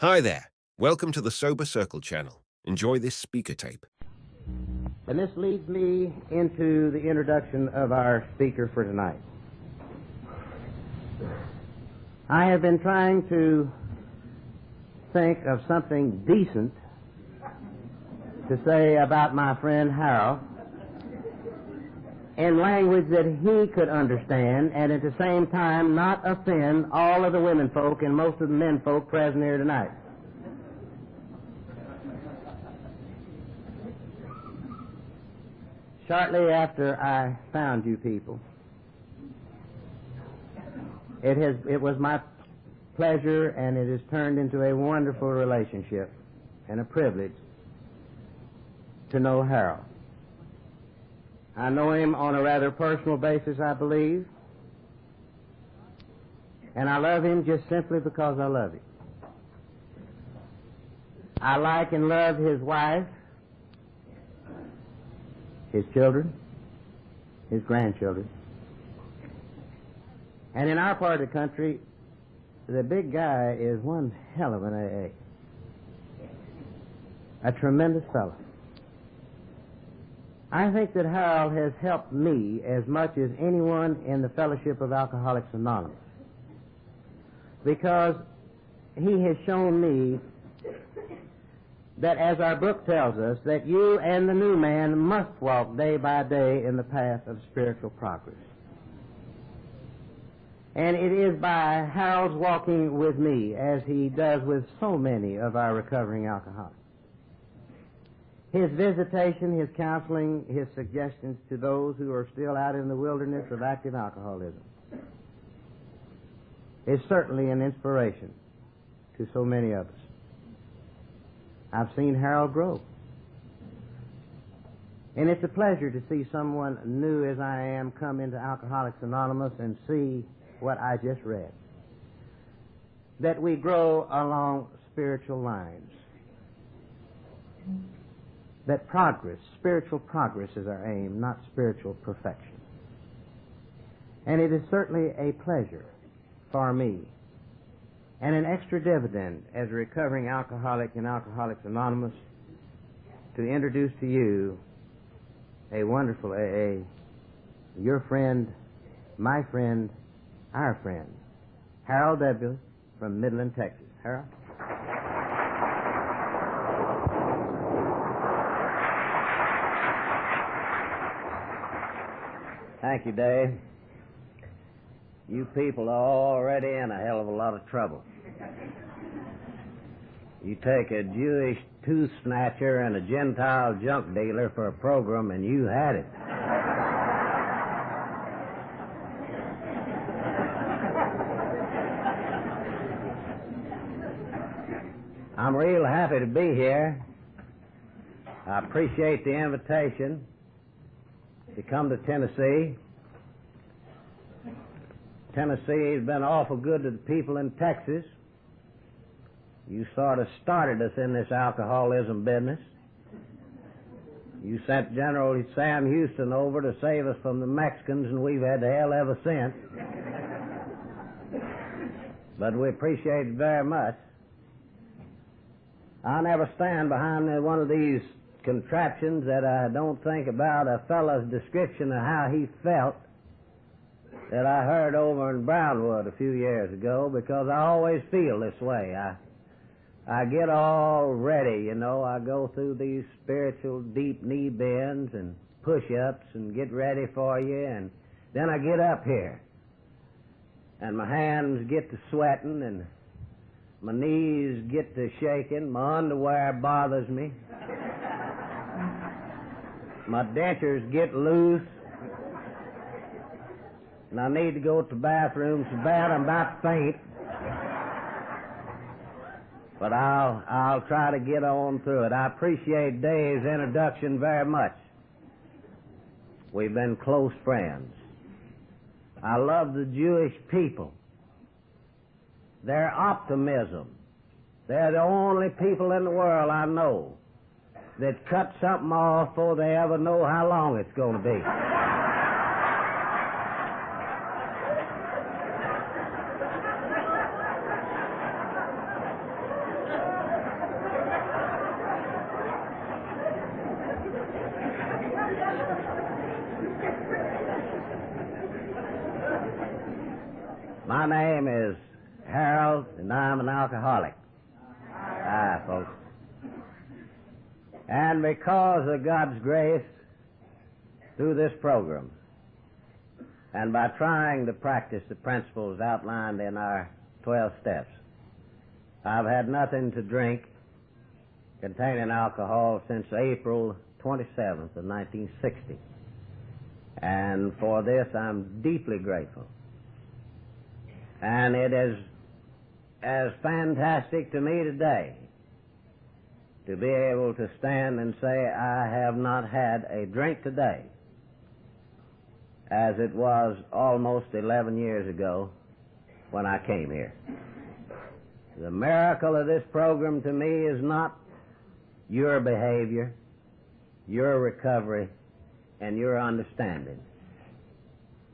Hi there. Welcome to the Sober Circle channel. Enjoy this speaker tape. And this leads me into the introduction of our speaker for tonight. I have been trying to think of something decent to say about my friend Harold in language that he could understand and at the same time not offend all of the women folk and most of the men folk present here tonight. Shortly after I found you people, it was my pleasure, and it has turned into a wonderful relationship and a privilege to know Harold. I know him on a rather personal basis, I believe, and I love him just simply because I love him. I like and love his wife, his children, his grandchildren. And in our part of the country, the big guy is one hell of an AA. A tremendous fellow. I think that Harold has helped me as much as anyone in the Fellowship of Alcoholics Anonymous, because he has shown me that, as our book tells us, that you and the new man must walk day by day in the path of spiritual progress. And it is by Harold's walking with me, as he does with so many of our recovering alcoholics. His visitation, his counseling, his suggestions to those who are still out in the wilderness of active alcoholism is certainly an inspiration to so many of us. I've seen Harold grow. And it's a pleasure to see someone new as I am come into Alcoholics Anonymous and see what I just read. That we grow along spiritual lines. That progress, spiritual progress is our aim, not spiritual perfection. And it is certainly a pleasure for me and an extra dividend as a recovering alcoholic in Alcoholics Anonymous to introduce to you a wonderful AA, your friend, my friend, our friend, Harold W. from Midland, Texas. Harold? Thank you, Dave. You people are already in a hell of a lot of trouble. You take a Jewish tooth snatcher and a Gentile junk dealer for a program, and you had it. I'm real happy to be here. I appreciate the invitation to come to Tennessee. Tennessee has been awful good to the people in Texas. You sort of started us in this alcoholism business. You sent General Sam Houston over to save us from the Mexicans, and we've had the hell ever since. But we appreciate it very much. I never stand behind one of these contraptions that I don't think about a fellow's description of how he felt that I heard over in Brownwood a few years ago, because I always feel this way. I get all ready, you know. I go through these spiritual deep knee bends and push-ups and get ready for you, and then I get up here, and my hands get to sweating, and my knees get to shaking, my underwear bothers me, my dentures get loose, and I need to go to the bathroom so bad I'm about to faint. But I'll try to get on through it. I appreciate Dave's introduction very much. We've been close friends. I love the Jewish people. Their optimism. They're the only people in the world I know that cut something off before they ever know how long it's going to be. My name is Harold, and I'm an alcoholic. Hi, folks. And because of God's grace, through this program, and by trying to practice the principles outlined in our 12 steps, I've had nothing to drink containing alcohol since April 27th of 1960. And for this, I'm deeply grateful. And it is as fantastic to me today to be able to stand and say I have not had a drink today as it was almost 11 years ago when I came here. The miracle of this program to me is not your behavior, your recovery, and your understanding.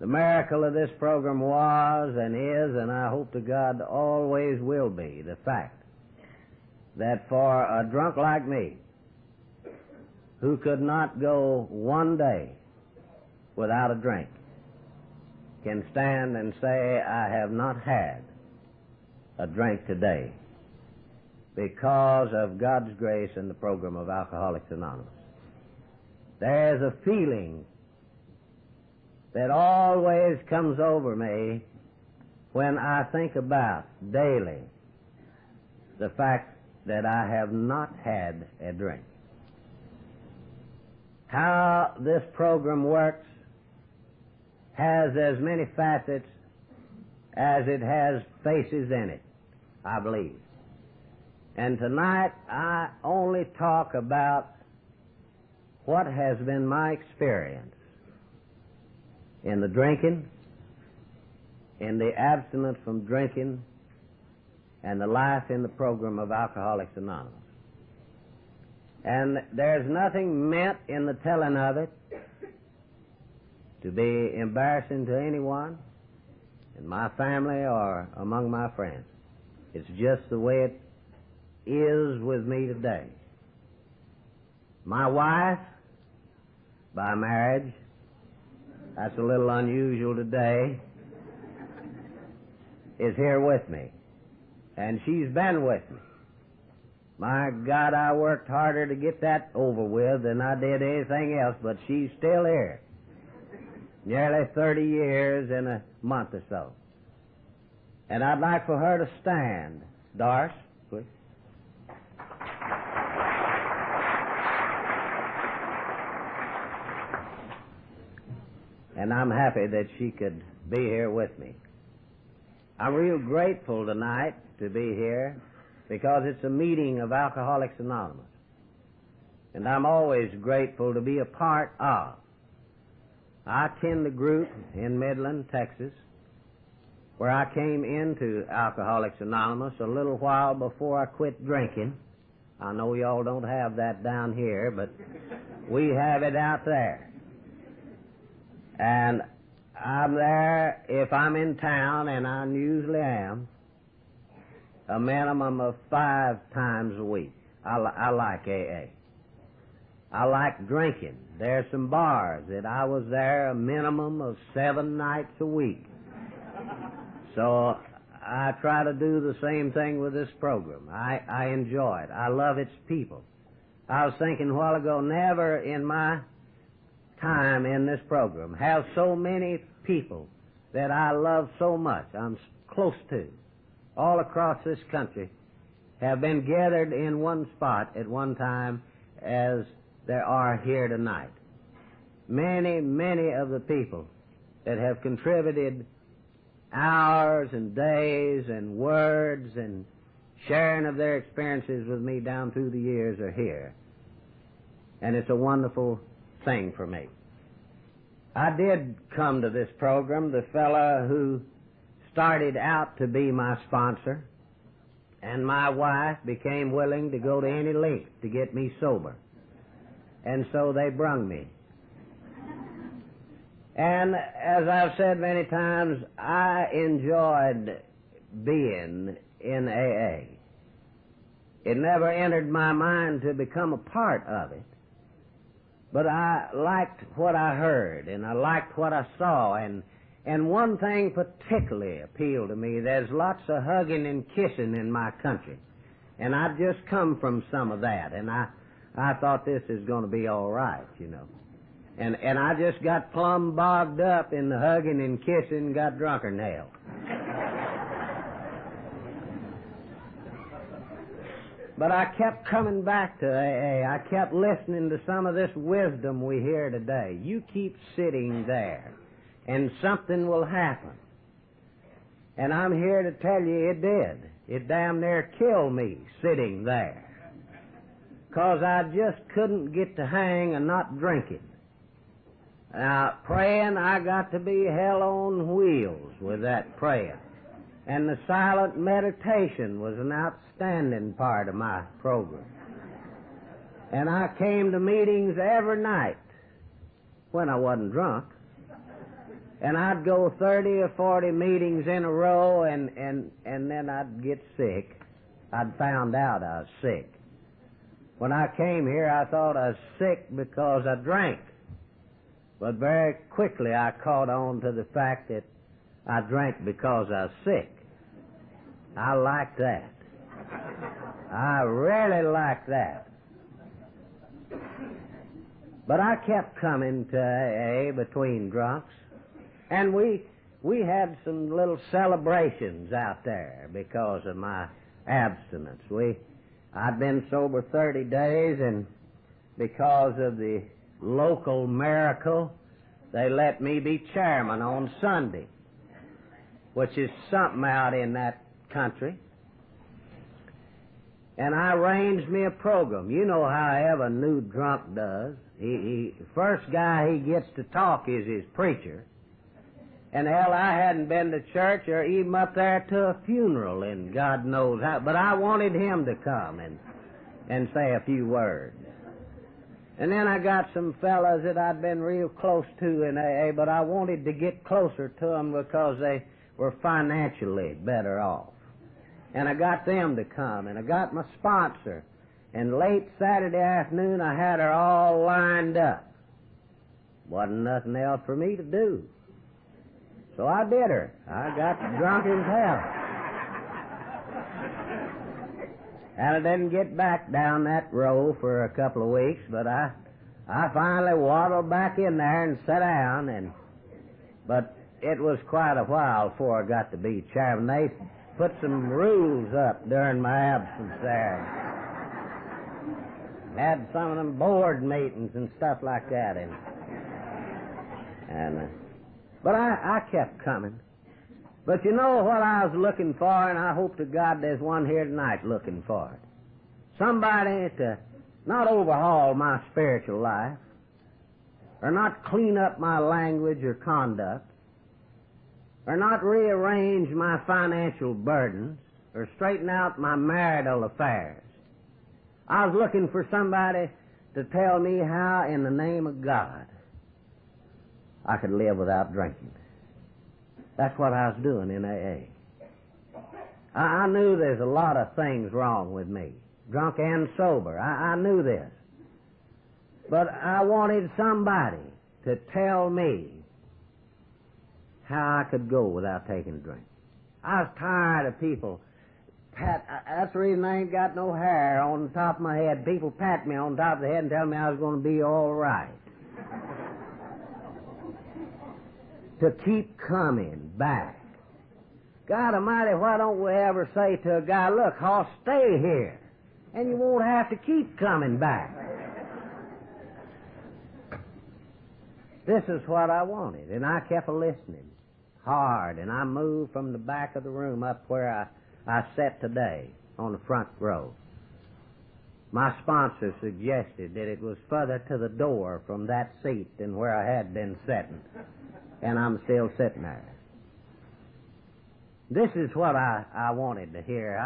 The miracle of this program was and is, and I hope to God always will be, the fact that for a drunk like me, who could not go one day without a drink, can stand and say, I have not had a drink today because of God's grace and the program of Alcoholics Anonymous. There's a feeling that always comes over me when I think about daily the fact that I have not had a drink. How this program works has as many facets as it has faces in it, I believe. And tonight I only talk about what has been my experience in the drinking, in the abstinence from drinking, and the life in the program of Alcoholics Anonymous. And there's nothing meant in the telling of it to be embarrassing to anyone in my family or among my friends. It's just the way it is with me today. My wife, by marriage, that's a little unusual today, is here with me. And she's been with me. My God, I worked harder to get that over with than I did anything else, but she's still here. Nearly 30 years in a month or so. And I'd like for her to stand. Doris, please. And I'm happy that she could be here with me. I'm real grateful tonight to be here because it's a meeting of Alcoholics Anonymous. And I'm always grateful to be a part of. I attend the group in Midland, Texas, where I came into Alcoholics Anonymous a little while before I quit drinking. I know y'all don't have that down here, but we have it out there. And I'm there if I'm in town, and I usually am, a minimum of 5 times a week. I like AA. I like drinking. There's some bars that I was there a minimum of 7 nights a week. So I try to do the same thing with this program. I enjoy it. I love its people. I was thinking a while ago, never in my time in this program have so many people that I love so much, I'm close to, all across this country, have been gathered in one spot at one time as there are here tonight. Many, many of the people that have contributed hours and days and words and sharing of their experiences with me down through the years are here. And it's a wonderful thing for me. I did come to this program. The fellow who started out to be my sponsor and my wife became willing to go to any length to get me sober. And so they brung me. And as I've said many times, I enjoyed being in AA. It never entered my mind to become a part of it. But I liked what I heard, and I liked what I saw, and And one thing particularly appealed to me. There's lots of hugging and kissing in my country. And I've just come from some of that. And I thought this is going to be all right, you know. And I just got plumb bogged up in the hugging and kissing and got drunker than hell. But I kept coming back to AA. I kept listening to some of this wisdom we hear today. You keep sitting there, and something will happen. And I'm here to tell you it did. It damn near killed me sitting there. 'Cause I just couldn't get the hang of not drinking. Now, praying, I got to be hell on wheels with that praying. And the silent meditation was an outstanding part of my program. And I came to meetings every night when I wasn't drunk. And I'd go 30 or 40 meetings in a row, and then I'd get sick. I'd found out I was sick. When I came here, I thought I was sick because I drank. But very quickly I caught on to the fact that I drank because I was sick. I like that. I really like that. But I kept coming to AA between drunks, and we had some little celebrations out there because of my abstinence. I'd been sober 30 days, and because of the local miracle, they let me be chairman on Sunday, which is something out in that country. And I arranged me a program. You know how every new drunk does. First guy he gets to talk is his preacher. And hell, I hadn't been to church or even up there to a funeral in God knows how, but I wanted him to come and say a few words. And then I got some fellas that I'd been real close to in AA, but I wanted to get closer to them because they were financially better off. And I got them to come, and I got my sponsor. And late Saturday afternoon, I had her all lined up. Wasn't nothing else for me to do. So I did her. I got drunk as hell. And I didn't get back down that row for a couple of weeks, but I finally waddled back in there and sat down, but it was quite a while before I got to be chairman. They put some rules up during my absence there. Had some of them board meetings and stuff like that. But I kept coming. But you know what I was looking for, and I hope to God there's one here tonight looking for it. Somebody to not overhaul my spiritual life, or not clean up my language or conduct, or not rearrange my financial burdens, or straighten out my marital affairs. I was looking for somebody to tell me how, in the name of God, I could live without drinking. That's what I was doing in AA. I knew there's a lot of things wrong with me, drunk and sober. I knew this. But I wanted somebody to tell me how I could go without taking a drink. I was tired of people that's the reason I ain't got no hair on the top of my head. People pat me on top of the head and tell me I was going to be all right. To keep coming back. God Almighty, why don't we ever say to a guy, look, I'll stay here, and you won't have to keep coming back. This is what I wanted, and I kept listening hard, and I moved from the back of the room up where I sat today on the front row. My sponsor suggested that it was further to the door from that seat than where I had been sitting, and I'm still sitting there. This is what I wanted to hear.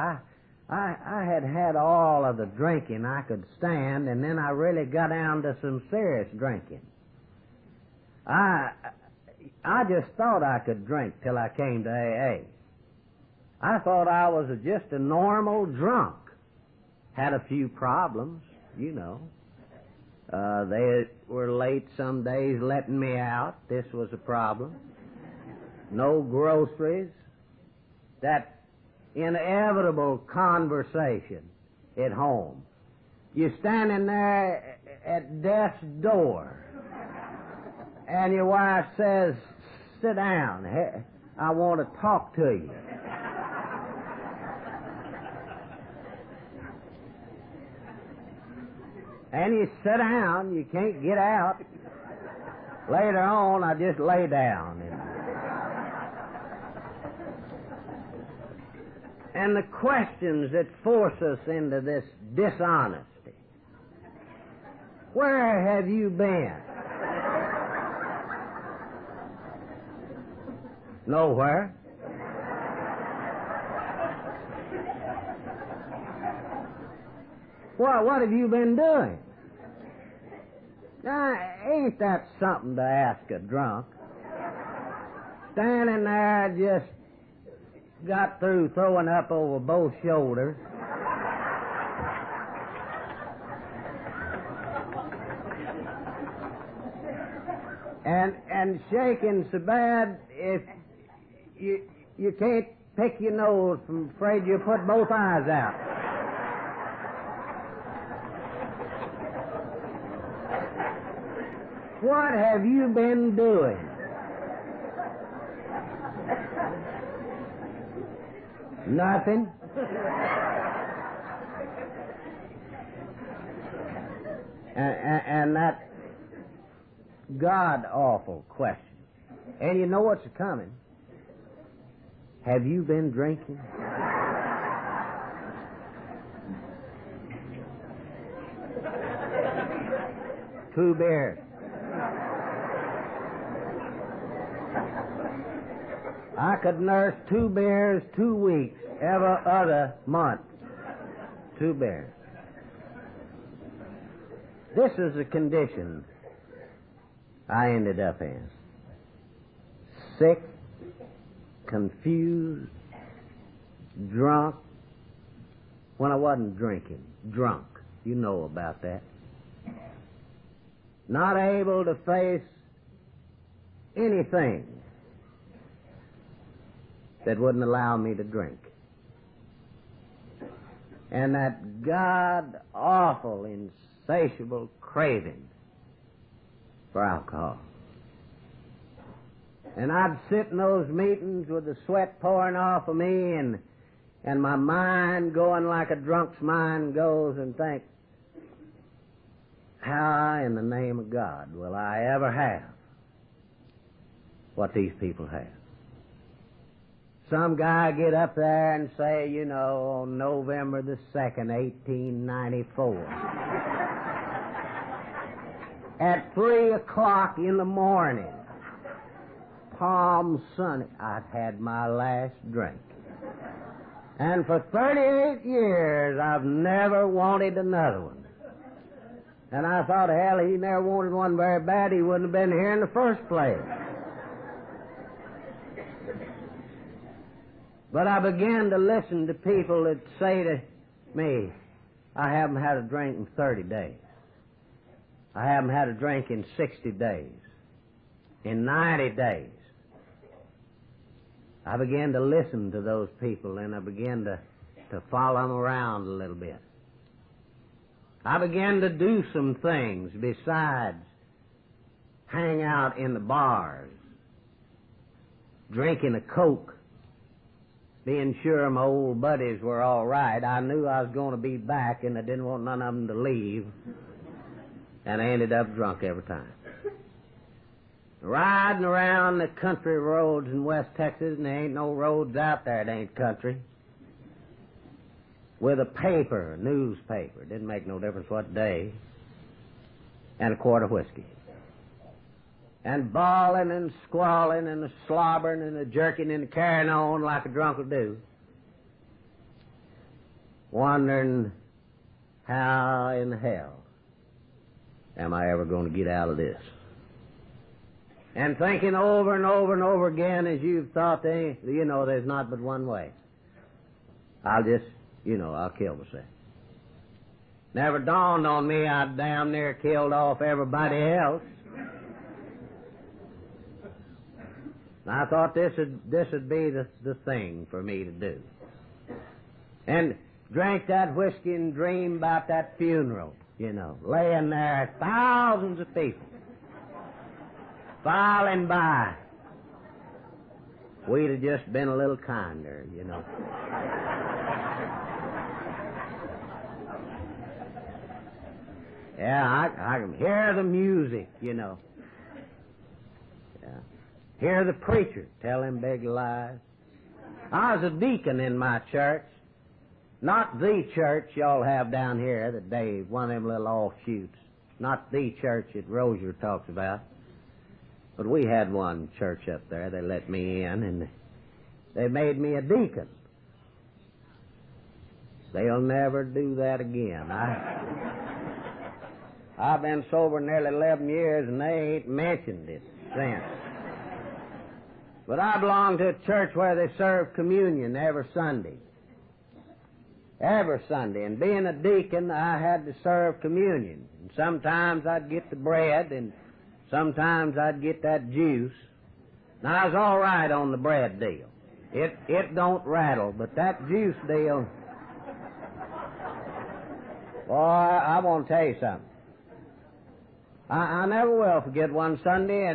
I had had all of the drinking I could stand, and then I really got down to some serious drinking. I just thought I could drink till I came to AA. I thought I was just a normal drunk. Had a few problems, you know. They were late some days letting me out. This was a problem. no groceries, that inevitable conversation at home. You're standing there at death's door, and your wife says, "Sit down. I want to talk to you." And you sit down, you can't get out. Later on, I just lay down. And the questions that force us into this dishonesty. Where have you been? Nowhere. What have you been doing? Now, ain't that something to ask a drunk? Standing there, just got through throwing up over both shoulders. And shaking so bad if you can't pick your nose from afraid you'll put both eyes out. What have you been doing? Nothing. And that God-awful question. And you know what's coming? Have you been drinking? Two beers. I could nurse 2 beers 2 weeks every other month. 2 beers. This is the condition I ended up in. Sick, confused, drunk. When I wasn't drinking, drunk. You know about that. Not able to face anything that wouldn't allow me to drink. And that God-awful, insatiable craving for alcohol. And I'd sit in those meetings with the sweat pouring off of me and my mind going like a drunk's mind goes and think, how in the name of God will I ever have what these people have? Some guy get up there and say, you know, on November the 2nd, 1894, at 3 o'clock in the morning, Palm Sunny, I'd had my last drink. And for 38 years, I've never wanted another one. And I thought, hell, he never wanted one very bad. He wouldn't have been here in the first place. But I began to listen to people that say to me, I haven't had a drink in 30 days. I haven't had a drink in 60 days. In 90 days. I began to listen to those people and I began to follow them around a little bit. I began to do some things besides hang out in the bars, drinking a Coke, being sure my old buddies were all right. I knew I was going to be back and I didn't want none of them to leave. And I ended up drunk every time. Riding around the country roads in West Texas, and there ain't no roads out there that ain't country. With a paper, a newspaper, didn't make no difference what day, and a quart of whiskey. And bawling and squalling and a slobbering and a jerking and a carrying on like a drunk will do. Wondering how in hell am I ever going to get out of this? And thinking over and over and over again as you've thought, there's not but one way. I'll kill myself. Never dawned on me I'd damn near killed off everybody else. And I thought this would be the thing for me to do. And drink that whiskey and dream about that funeral, laying there, thousands of people filing by. We'd have just been a little kinder, Yeah, I can hear the music, Yeah. Hear the preacher tell them big lies. I was a deacon in my church. Not the church y'all have down here that Dave, one of them little offshoots. Not the church that Rozier talks about. But we had one church up there. They let me in, and they made me a deacon. They'll never do that again. I've been sober nearly 11 years, and they ain't mentioned it since. But I belong to a church where they serve communion every Sunday. Every Sunday. And being a deacon, I had to serve communion. And sometimes I'd get the bread, and sometimes I'd get that juice. Now, I was all right on the bread deal. It don't rattle, but that juice deal... Boy, I want to tell you something. I never will forget one Sunday,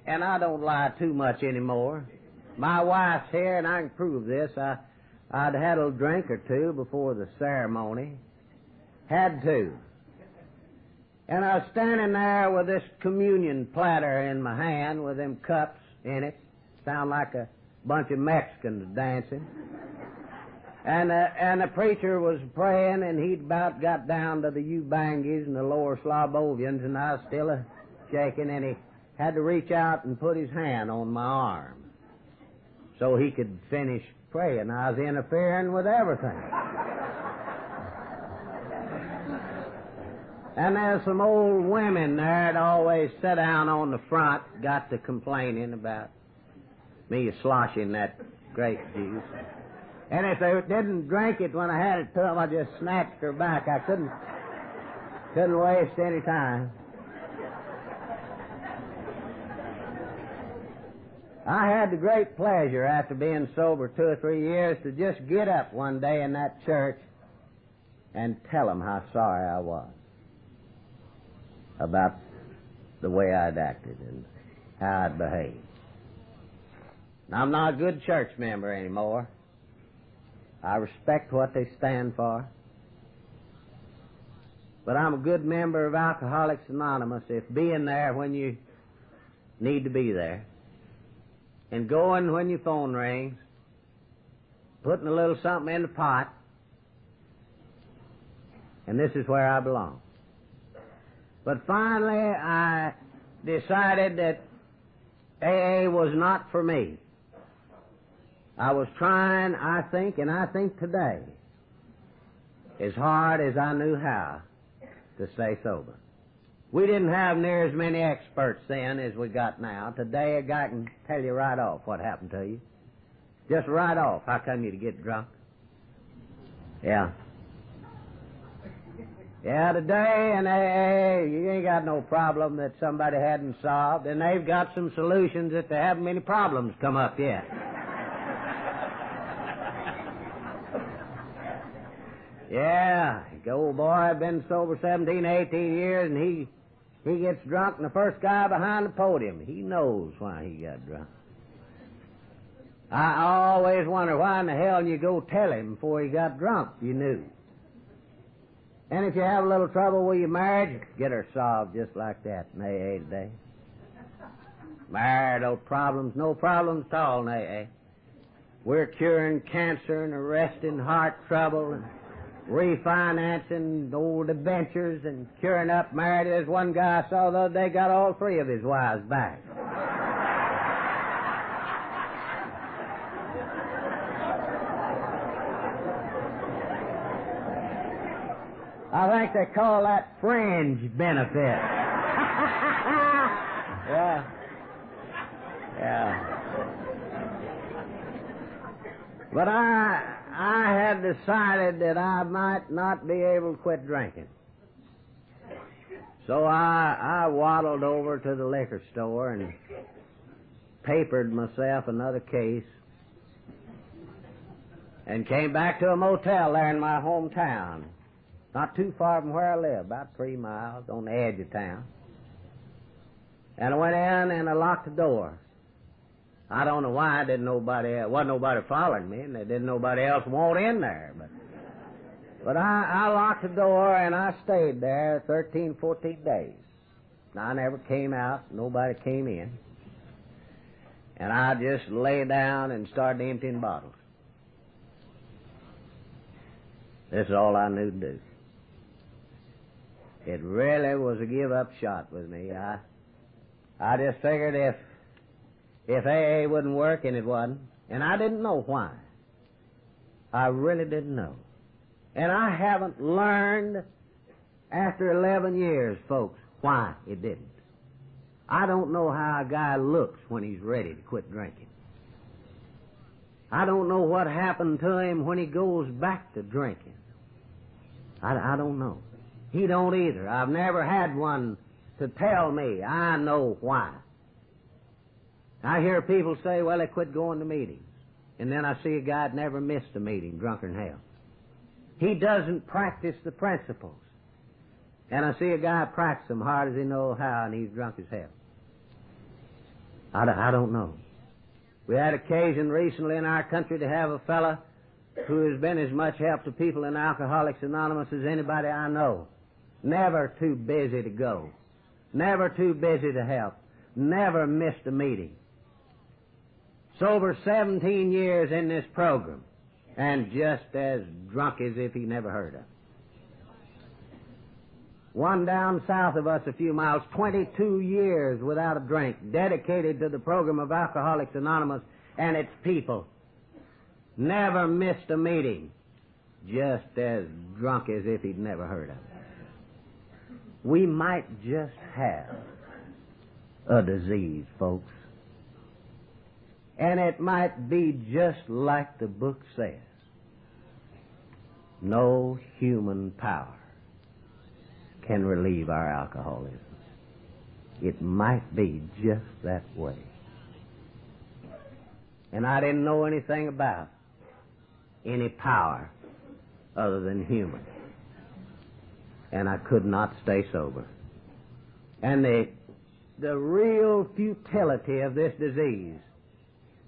and I don't lie too much anymore. My wife's here, and I can prove this. I'd had a drink or two before the ceremony. Had to. And I was standing there with this communion platter in my hand with them cups in it. Sound like a bunch of Mexicans dancing. And the preacher was praying, and he'd about got down to the Ubangis and the lower Slavovians, and I was still shaking, and he had to reach out and put his hand on my arm so he could finish praying. I was interfering with everything. And there's some old women there that always sit down on the front, got to complaining about me sloshing that grape juice. And if they didn't drink it when I had it to them, I just snatched her back. I couldn't waste any time. I had the great pleasure, after being sober 2 or 3 years, to just get up one day in that church and tell them how sorry I was about the way I'd acted and how I'd behaved. Now, I'm not a good church member anymore. I respect what they stand for. But I'm a good member of Alcoholics Anonymous if being there when you need to be there, and going when your phone rings, putting a little something in the pot, and this is where I belong. But finally, I decided that AA was not for me. I was trying, I think today, as hard as I knew how, to stay sober. We didn't have near as many experts then as we got now. Today, a guy can tell you right off what happened to you. Just right off. How come you to get drunk? Yeah. Yeah, today in AA, you ain't got no problem that somebody hadn't solved, and they've got some solutions that they haven't many problems come up yet. Yeah, the old boy been sober 17, 18 years, and he gets drunk, and the first guy behind the podium, he knows why he got drunk. I always wonder why in the hell you go tell him before he got drunk, you knew. And if you have a little trouble with your marriage, get her solved just like that in AA today. Marital problems, no problems at all in AA. We're curing cancer and arresting heart trouble and refinancing old debentures and curing up marriage. There's one guy I saw the other day got all 3 of his wives back. I think they call that fringe benefit. Yeah. But I had decided that I might not be able to quit drinking. So I waddled over to the liquor store and papered myself another case and came back to a motel there in my hometown, not too far from where I live, about 3 miles on the edge of town. And I went in and I locked the door. I don't know why wasn't nobody following me, and there didn't nobody else want in there. But I locked the door and I stayed there 13, 14 days. I never came out, nobody came in. And I just lay down and started emptying bottles. This is all I knew to do. It really was a give-up shot with me. I just figured if AA wouldn't work, and it wasn't, and I didn't know why. I really didn't know. And I haven't learned after 11 years, folks, why it didn't. I don't know how a guy looks when he's ready to quit drinking. I don't know what happened to him when he goes back to drinking. I don't know. He don't either. I've never had one to tell me. I know why. I hear people say, well, they quit going to meetings. And then I see a guy that never missed a meeting, drunk in hell. He doesn't practice the principles. And I see a guy practice them hard as he knows how, and he's drunk as hell. I don't know. We had occasion recently in our country to have a fella who has been as much help to people in Alcoholics Anonymous as anybody I know. Never too busy to go. Never too busy to help. Never missed a meeting. Sober 17 years in this program, and just as drunk as if he never heard of it. One down south of us a few miles, 22 years without a drink, dedicated to the program of Alcoholics Anonymous and its people. Never missed a meeting, just as drunk as if he'd never heard of it. We might just have a disease, folks. And it might be just like the book says. No human power can relieve our alcoholism. It might be just that way. And I didn't know anything about any power other than human. And I could not stay sober. And the real futility of this disease,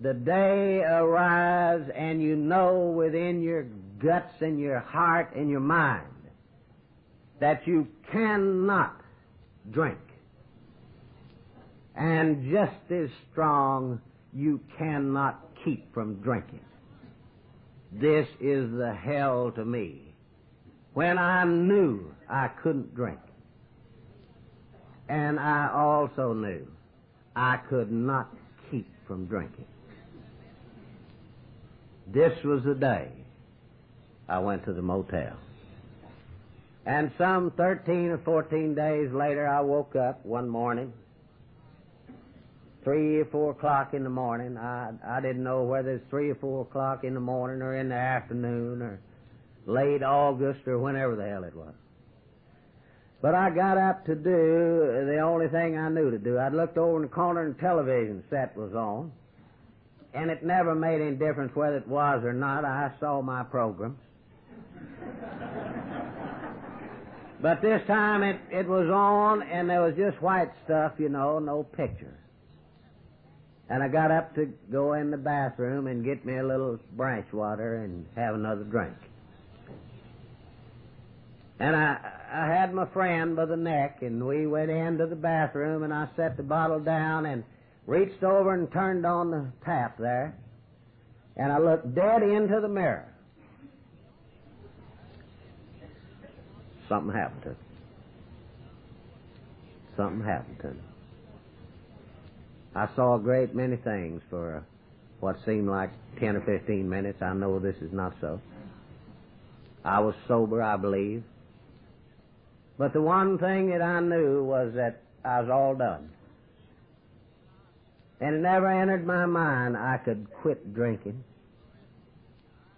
the day arrives and you know within your guts and your heart and your mind that you cannot drink. And just as strong, you cannot keep from drinking. This is the hell to me. When I knew I couldn't drink. And I also knew I could not keep from drinking. This was the day I went to the motel. And some 13 or 14 days later, I woke up one morning, 3 or 4 o'clock in the morning. I didn't know whether it's 3 or 4 o'clock in the morning or in the afternoon or late August or whenever the hell it was. But I got up to do the only thing I knew to do. I'd looked over in the corner and the television set was on. And it never made any difference whether it was or not. I saw my programs. But this time it was on, and there was just white stuff, you know, no picture. And I got up to go in the bathroom and get me a little branch water and have another drink. And I had my friend by the neck, and we went into the bathroom, and I set the bottle down and reached over and turned on the tap there, and I looked dead into the mirror. Something happened to me. Something happened to me. I saw a great many things for what seemed like 10 or 15 minutes. I know this is not so. I was sober, I believe. But the one thing that I knew was that I was all done. And it never entered my mind I could quit drinking.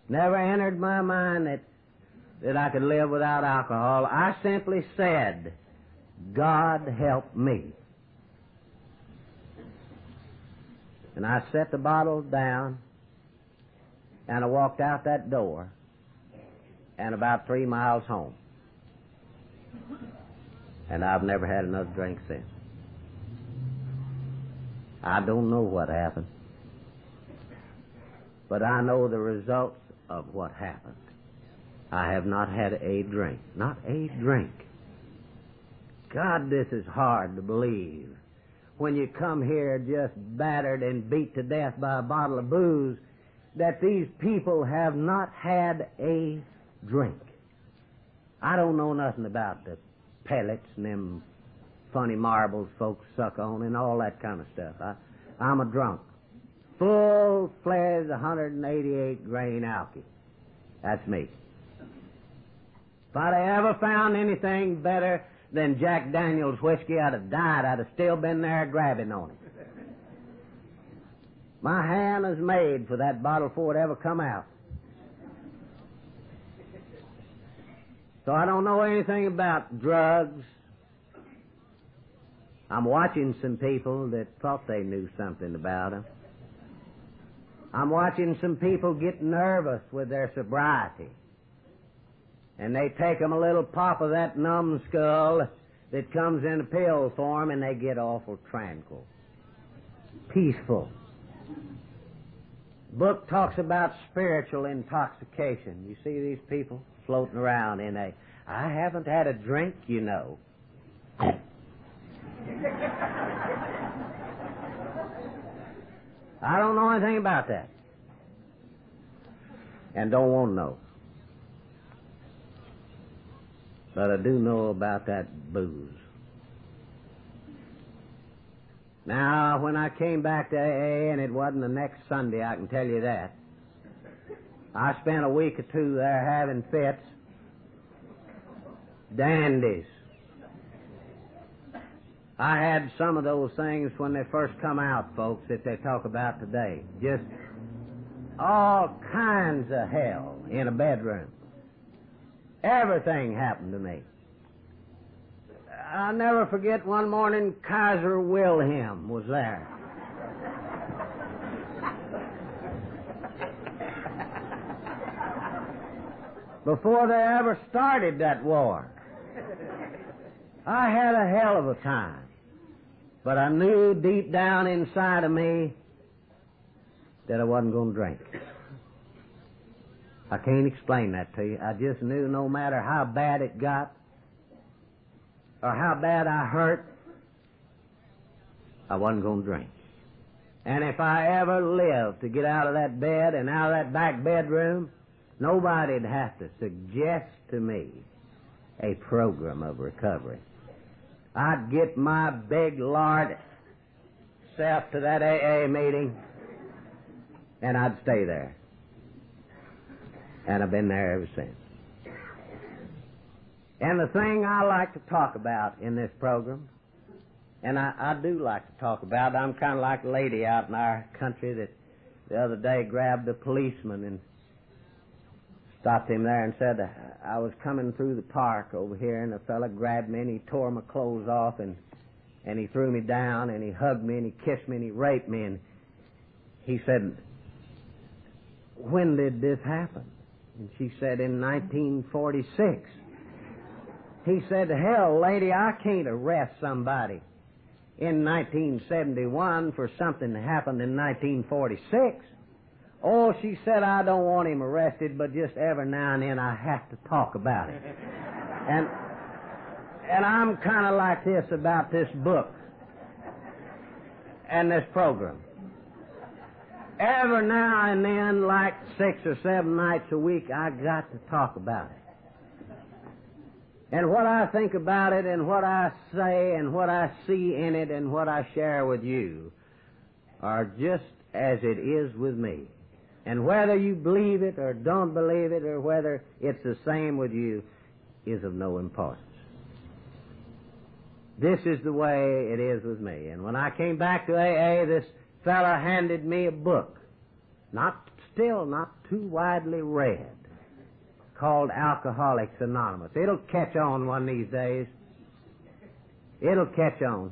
Never entered my mind that I could live without alcohol. I simply said, God help me. And I set the bottle down, and I walked out that door, and about 3 miles home. And I've never had another drink since. I don't know what happened, but I know the results of what happened. I have not had a drink. Not a drink. God, this is hard to believe. When you come here just battered and beat to death by a bottle of booze, that these people have not had a drink. I don't know nothing about the pellets and them funny marbles folks suck on and all that kind of stuff. I'm a drunk. Full-fledged 188 grain alky. That's me. If I'd ever found anything better than Jack Daniels whiskey, I'd have died. I'd have still been there grabbing on it. My hand is made for that bottle before it ever come out. So I don't know anything about drugs. I'm watching some people that thought they knew something about them. I'm watching some people get nervous with their sobriety. And they take them a little pop of that numbskull that comes in a pill form, and they get awful tranquil, peaceful. Book talks about spiritual intoxication. You see these people floating around in a, I haven't had a drink, you know. I don't know anything about that. And don't want to know. But I do know about that booze. Now, when I came back to AA, and it wasn't the next Sunday, I can tell you that, I spent a week or two there having fits. Dandies. I had some of those things when they first come out, folks, that they talk about today. Just all kinds of hell in a bedroom. Everything happened to me. I'll never forget one morning Kaiser Wilhelm was there. Before they ever started that war. I had a hell of a time. But I knew deep down inside of me that I wasn't going to drink. I can't explain that to you. I just knew no matter how bad it got or how bad I hurt, I wasn't going to drink. And if I ever lived to get out of that bed and out of that back bedroom, nobody'd have to suggest to me a program of recovery. I'd get my big lard self to that AA meeting, and I'd stay there. And I've been there ever since. And the thing I like to talk about in this program, and I do like to talk about it, I'm kind of like a lady out in our country that the other day grabbed a policeman and stopped him there and said, I was coming through the park over here, and a fella grabbed me and he tore my clothes off and he threw me down and he hugged me and he kissed me and he raped me, and he said, when did this happen? And she said, in 1946. He said, hell, lady, I can't arrest somebody in 1971 for something that happened in 1946. Oh, she said, I don't want him arrested, but just every now and then I have to talk about it. And I'm kind of like this about this book and this program. Every now and then, like 6 or 7 nights a week, I got to talk about it. And what I think about it and what I say and what I see in it and what I share with you are just as it is with me. And whether you believe it or don't believe it or whether it's the same with you is of no importance. This is the way it is with me. And when I came back to AA, this fella handed me a book, still not too widely read, called Alcoholics Anonymous. It'll catch on one of these days. It'll catch on.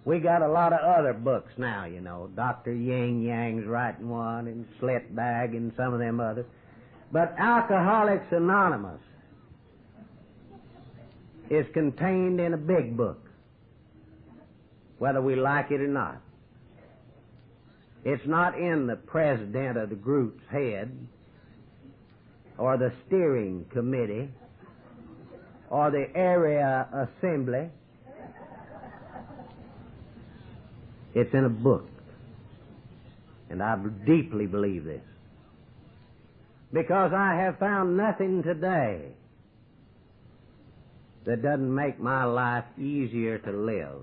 We got a lot of other books now, you know. Dr. Yin Yang's writing one, and Slitbag, and some of them others. But Alcoholics Anonymous is contained in a big book, whether we like it or not. It's not in the president of the group's head, or the steering committee, or the area assembly. It's in a book. And I deeply believe this. Because I have found nothing today that doesn't make my life easier to live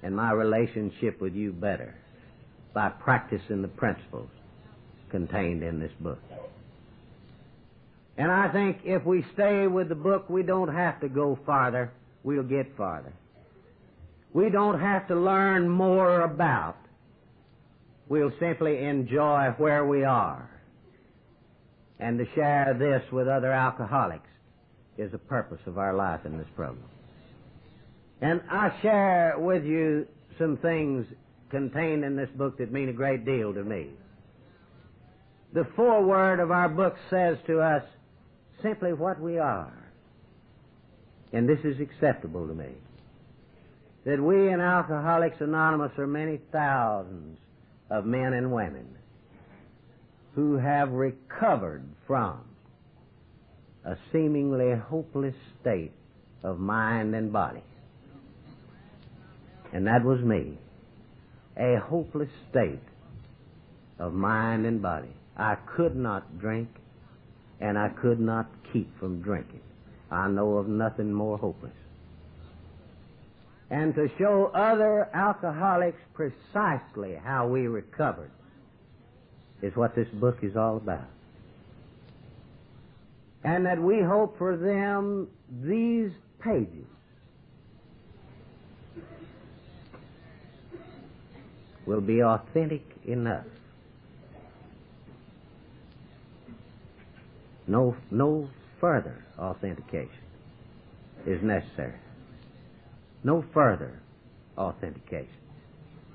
and my relationship with you better by practicing the principles contained in this book. And I think if we stay with the book, we don't have to go farther. We'll get farther. We don't have to learn more about. We'll simply enjoy where we are. And to share this with other alcoholics is the purpose of our life in this program. And I share with you some things contained in this book that mean a great deal to me. The foreword of our book says to us simply what we are. And this is acceptable to me. That we in Alcoholics Anonymous are many thousands of men and women who have recovered from a seemingly hopeless state of mind and body. And that was me. A hopeless state of mind and body. I could not drink, and I could not keep from drinking. I know of nothing more hopeless. And to show other alcoholics precisely how we recovered is what this book is all about. And that we hope for them these pages will be authentic enough. No further authentication is necessary. No further authentication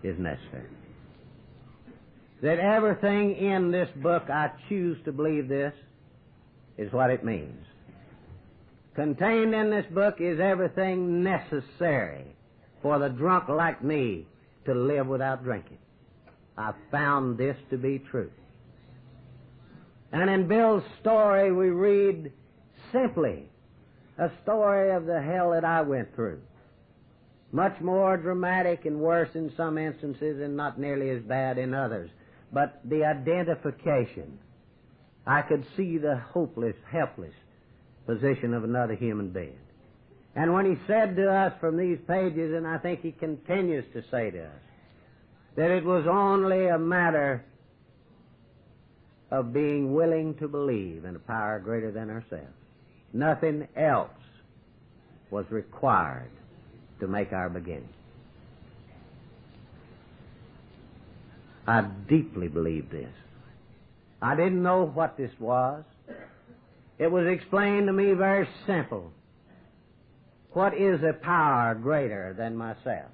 is necessary. That everything in this book, I choose to believe this, is what it means. Contained in this book is everything necessary for the drunk like me to live without drinking. I've found this to be true. And in Bill's story we read simply a story of the hell that I went through. Much more dramatic and worse in some instances and not nearly as bad in others. But the identification, I could see the hopeless, helpless position of another human being. And when he said to us from these pages, and I think he continues to say to us, that it was only a matter of being willing to believe in a power greater than ourselves. Nothing else was required to make our beginning. I deeply believe this. I didn't know what this was. It was explained to me very simple. What is a power greater than myself?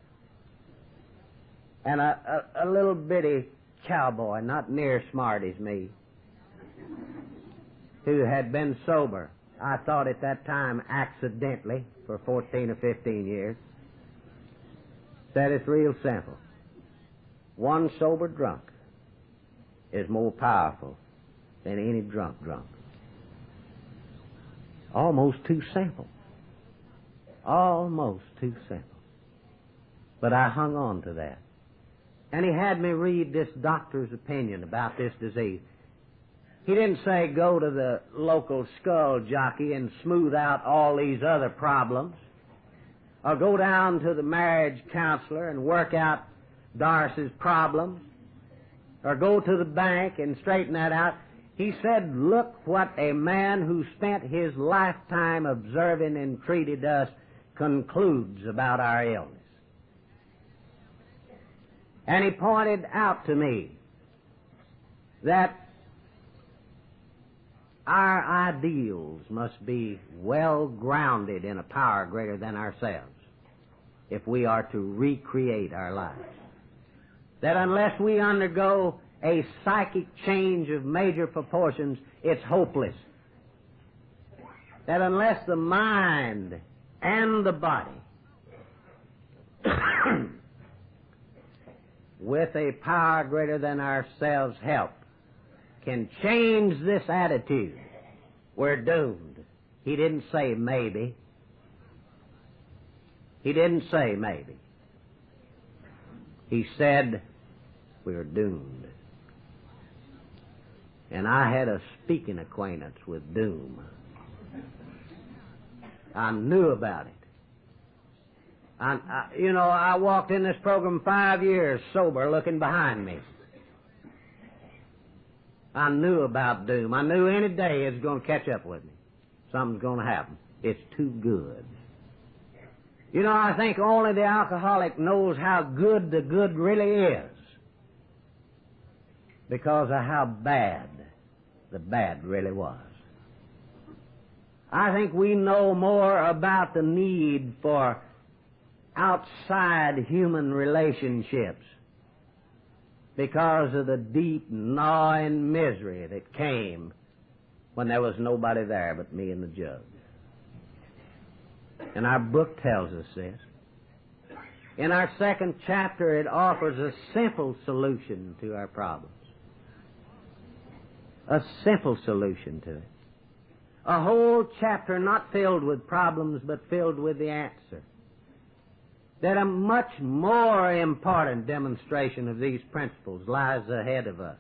And a little bitty cowboy, not near smart as me, who had been sober, I thought at that time accidentally, for 14 or 15 years, said it's real simple. One sober drunk is more powerful than any drunk. Almost too simple. Almost too simple. But I hung on to that. And he had me read this doctor's opinion about this disease. He didn't say go to the local skull jockey and smooth out all these other problems, or go down to the marriage counselor and work out Darcy's problems, or go to the bank and straighten that out. He said, look what a man who spent his lifetime observing and treated us concludes about our illness. And he pointed out to me that our ideals must be well grounded in a power greater than ourselves. if we are to recreate our lives. That unless we undergo a psychic change of major proportions, it's hopeless. That unless the mind and the body, with a power greater than ourselves help, can change this attitude, we're doomed. He didn't say maybe. He didn't say maybe. He said we're doomed. And I had a speaking acquaintance with doom. I knew about it. I walked in this program 5 years sober, looking behind me. I knew about doom. I knew any day it's going to catch up with me. Something's going to happen. It's too good. I think only the alcoholic knows how good the good really is, because of how bad the bad really was. I think we know more about the need for outside human relationships because of the deep gnawing misery that came when there was nobody there but me and the judge. And our book tells us this. In our second chapter, it offers a simple solution to our problems. A simple solution to it. A whole chapter not filled with problems, but filled with the answer. That a much more important demonstration of these principles lies ahead of us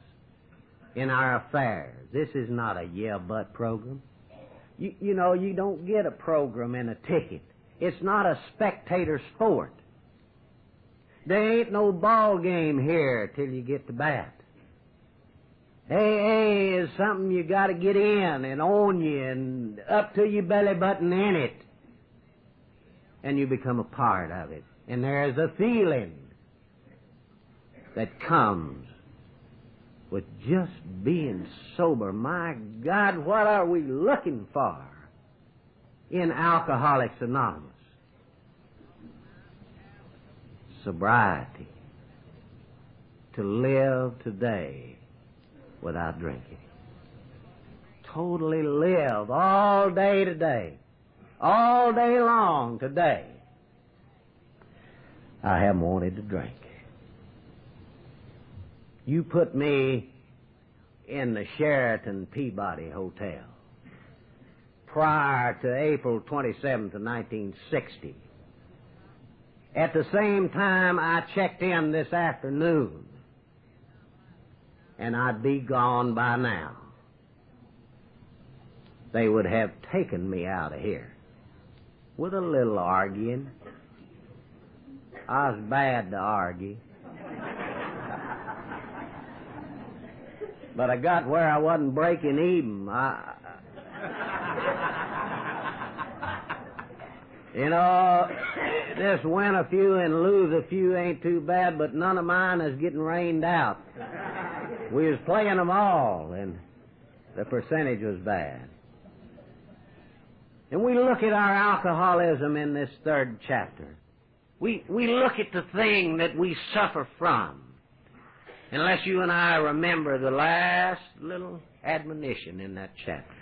in our affairs. This is not a yeah-but program. You don't get a program in a ticket. It's not a spectator sport. There ain't no ball game here till you get to bat. AA is something you got to get in and own you and up to your belly button in it. And you become a part of it. And there's a feeling that comes with just being sober. My God, what are we looking for in Alcoholics Anonymous? Sobriety. To live today without drinking. Totally live all day today. All day long today. I haven't wanted to drink. You put me in the Sheraton Peabody Hotel prior to April 27th of 1960. At the same time I checked in this afternoon, and I'd be gone by now. They would have taken me out of here with a little arguing. I was bad to argue. But I got where I wasn't breaking even. This win a few and lose a few ain't too bad, but none of mine is getting rained out. We was playing them all, and the percentage was bad. And we look at our alcoholism in this third chapter. We look at the thing that we suffer from. Unless you and I remember the last little admonition in that chapter.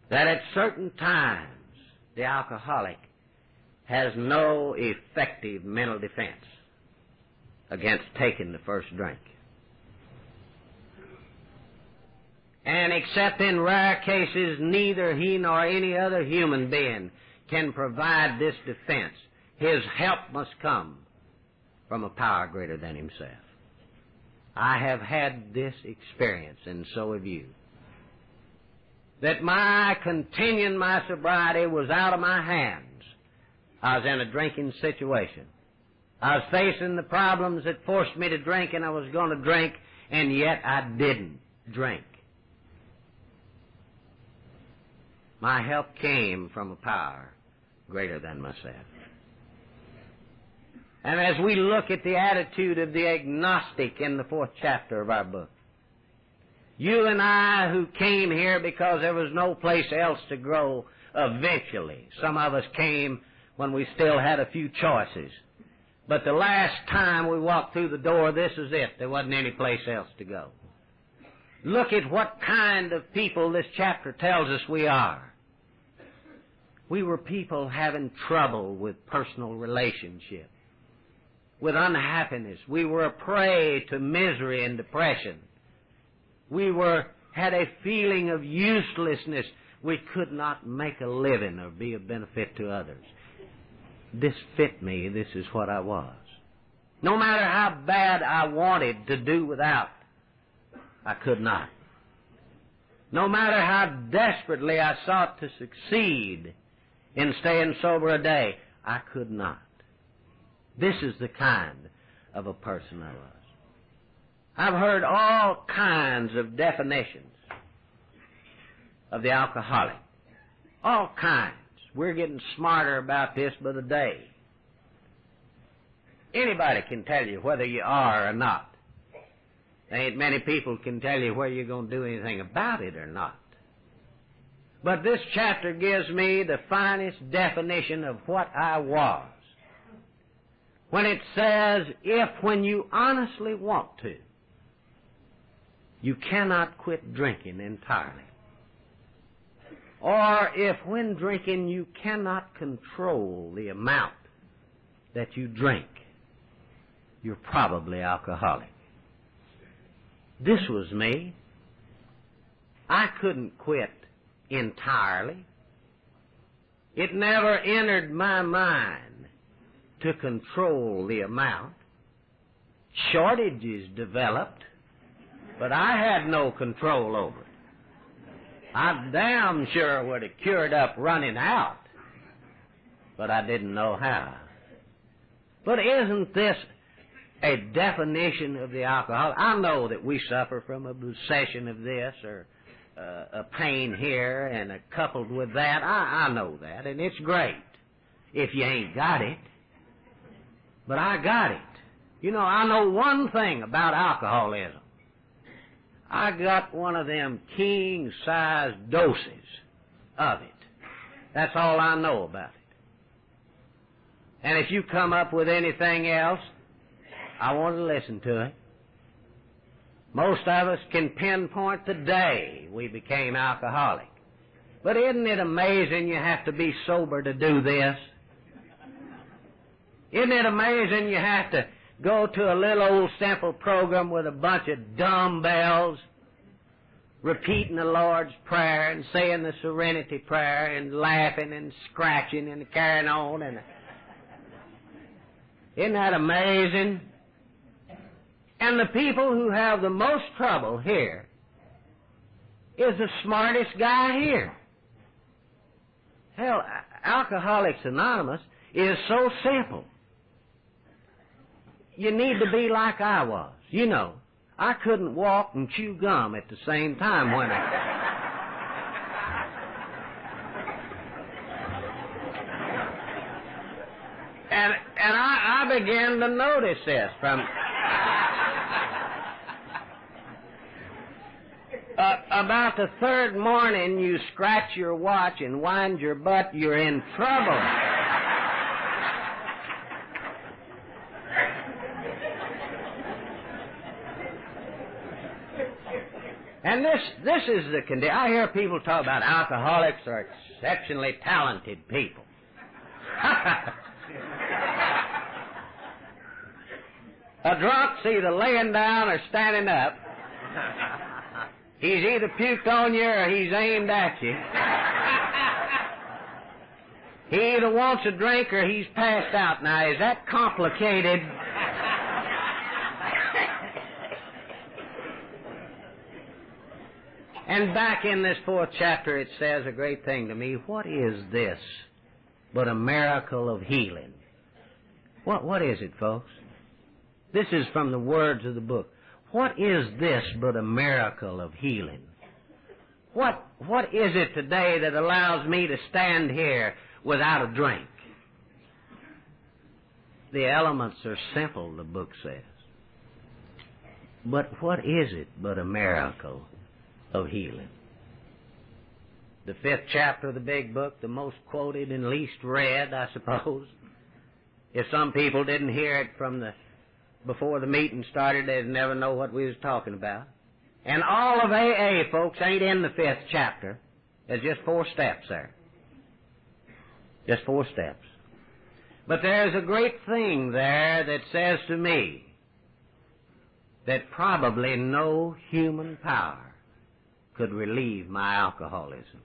That at certain times, the alcoholic has no effective mental defense against taking the first drink. And except in rare cases, neither he nor any other human being can provide this defense. His help must come from a power greater than himself. I have had this experience, and so have you. That my continuing my sobriety was out of my hands. I was in a drinking situation. I was facing the problems that forced me to drink, and I was going to drink, and yet I didn't drink. My help came from a power greater than myself. And as we look at the attitude of the agnostic in the fourth chapter of our book, you and I who came here because there was no place else to grow eventually. Some of us came when we still had a few choices. But the last time we walked through the door, this is it. There wasn't any place else to go. Look at what kind of people this chapter tells us we are. We were people having trouble with personal relationships, with unhappiness. We were a prey to misery and depression. We had a feeling of uselessness. We could not make a living or be of benefit to others. This fit me. This is what I was. No matter how bad I wanted to do without, I could not. No matter how desperately I sought to succeed in staying sober a day, I could not. This is the kind of a person I was. I've heard all kinds of definitions of the alcoholic. All kinds. We're getting smarter about this by the day. Anybody can tell you whether you are or not. There ain't many people can tell you whether you're going to do anything about it or not. But this chapter gives me the finest definition of what I was. When it says, if when you honestly want to, you cannot quit drinking entirely. Or if when drinking you cannot control the amount that you drink, you're probably alcoholic. This was me. I couldn't quit entirely. It never entered my mind to control the amount. Shortages developed, but I had no control over it. I damn sure would have cured up running out, but I didn't know how. But isn't this a definition of the alcohol? I know that we suffer from a obsession of this or a pain here and coupled with that. I know that, and it's great if you ain't got it. But I got it. You know, I know one thing about alcoholism. I got one of them king-sized doses of it. That's all I know about it. And if you come up with anything else, I want to listen to it. Most of us can pinpoint the day we became alcoholic. But isn't it amazing you have to be sober to do this? Isn't it amazing you have to go to a little old simple program with a bunch of dumbbells, repeating the Lord's Prayer and saying the Serenity prayer and laughing and scratching and carrying on? And isn't that amazing? And the people who have the most trouble here is the smartest guy here. Hell, Alcoholics Anonymous is so simple. You need to be like I was. You know, I couldn't walk and chew gum at the same time when And I began to notice this from about the third morning you scratch your watch and wind your butt, you're in trouble. And this is the condition. I hear people talk about alcoholics are exceptionally talented people. A drunk's either laying down or standing up. He's either puked on you or he's aimed at you. He either wants a drink or he's passed out. Now, is that complicated? And back in this 4th chapter, it says a great thing to me. What is this but a miracle of healing? What is it, folks? This is from the words of the book. What is this but a miracle of healing? What is it today that allows me to stand here without a drink? The elements are simple, the book says. But what is it but a miracle of healing? the 5th chapter of the big book, the most quoted and least read, I suppose. If some people didn't hear it before the meeting started, they'd never know what we was talking about. And all of AA, folks, ain't in the 5th chapter. There's just 4 steps there. Just 4 steps. But there's a great thing there that says to me that probably no human power could relieve my alcoholism.